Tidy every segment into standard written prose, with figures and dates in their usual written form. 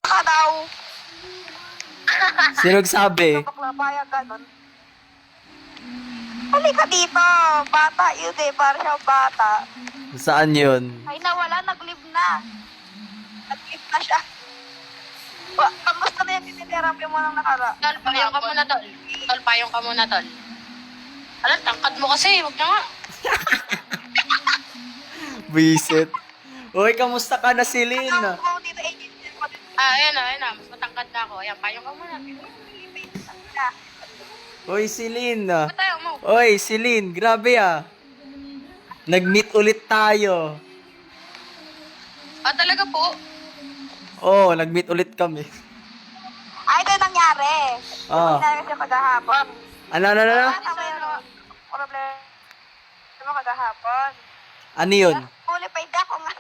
Ka daw. Sino nagsabi? Bakla, payag ganun. Halika dito. Bata yun eh. Para siyang bata. Saan yun? Ay nawala, nag-live na. Nag-live na siya. Kamusta na yung tinitherapy mo nang nakara? Tol, payong ka muna, tol. Tol, payong ka muna, tol. Alam, tangkad mo kasi. Huwag na nga. Visit. Uy, kamusta ka na, Celine? Ano ko dito agency ko din. Ayan na. Mas matangkad na ako. Ayan, payong ka muna. Uy, Celine. Ba't tayo mo? Uy, Celine, grabe ah. Nag-meet ulit tayo. Ah, talaga po? Oo, nag-meet ulit kami. Ay, ito yung nangyari. Ah. Nangyari siya kagahapon. Ano? Tama yun. Problema mo kagahapon. Ano yun? Qualified ako nga.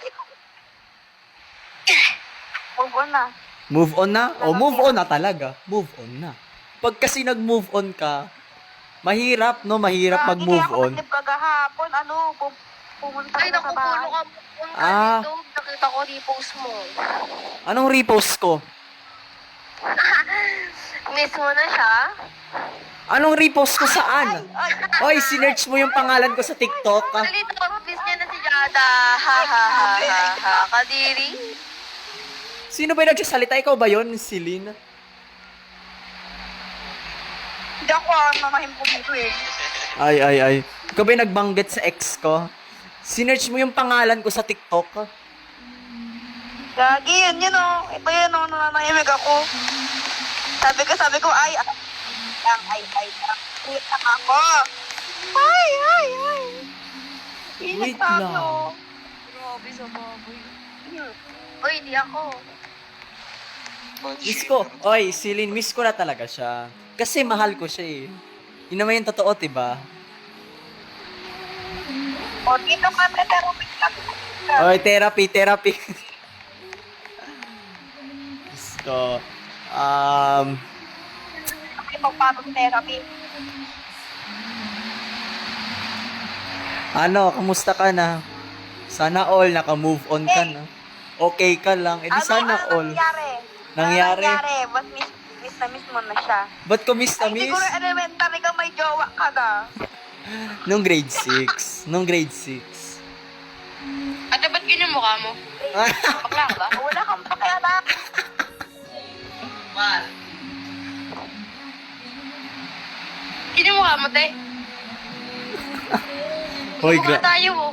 Move on na. Move on na? O, move on na talaga. Move on na. Pag kasi nag-move on ka, mahirap, no? Mahirap mag-move Hindi on. ako kagahapon. Pumunta Ay, ka sa nakukulo bahay. ka. Ah. Dito, nakita ko repost mo. Anong repost ko? Miss mo na siya? Anong repost ko saan? Ay, Oy, sinearch mo yung pangalan ko sa TikTok. Ah. Dito, miss niya na si Jada. Ha, ha, ha, ha, ha. Kadiri. Sino ba yung nagsasalita? Ikaw ba yun, Celine? hindi ako mamahim ko dito eh. Ay. Ikaw ba yung nagbanggit sa ex ko? Sinearch mo yung pangalan ko sa TikTok. Gagi, yun o. Ito yun o, nananahimik ako. Sabi ko, ay. Wait lang ako. Ay. Wait Sabi lang. o. Grabe sa baboy. Uy, di ako. Miss ko. Oy, Celine, miss ko na talaga siya. Kasi mahal ko siya eh. Yun naman yung totoo, diba? O, dito ka na, therapy lang. Oy, therapy. Miss ko. Ay, magpapag therapy. Ano, kamusta ka na? Sana all, naka-move on ka na. Okay ka lang. Eh di sana all. Nangyari? Ba't miss na miss mo na siya? Ba't ko miss na Ay, miss? siguro elementary ka may jowa ka na. Nung grade 6. Ate, ba't ganyan mukha mo? Bakla ka ba? Wala kang pakialam. Ganyan mukha mo, te. Hoy, Mukha tayo, oh.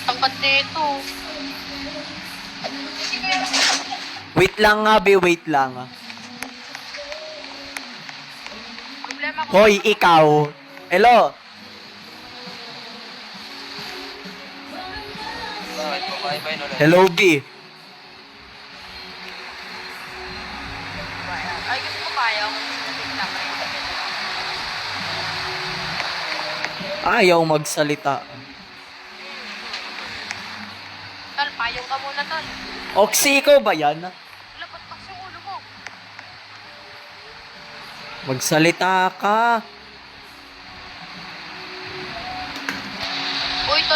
Tangkad nito. Wait lang nga, be. Wait lang. Problema ko. Hoy, ikaw. Hello. Hello, B. Ay, gusto ko payong. Ayaw magsalita. Tol, payong ka muna, tol. Oxy, ikaw ba yan? Lapat pa sa ulo mo. Magsalita ka.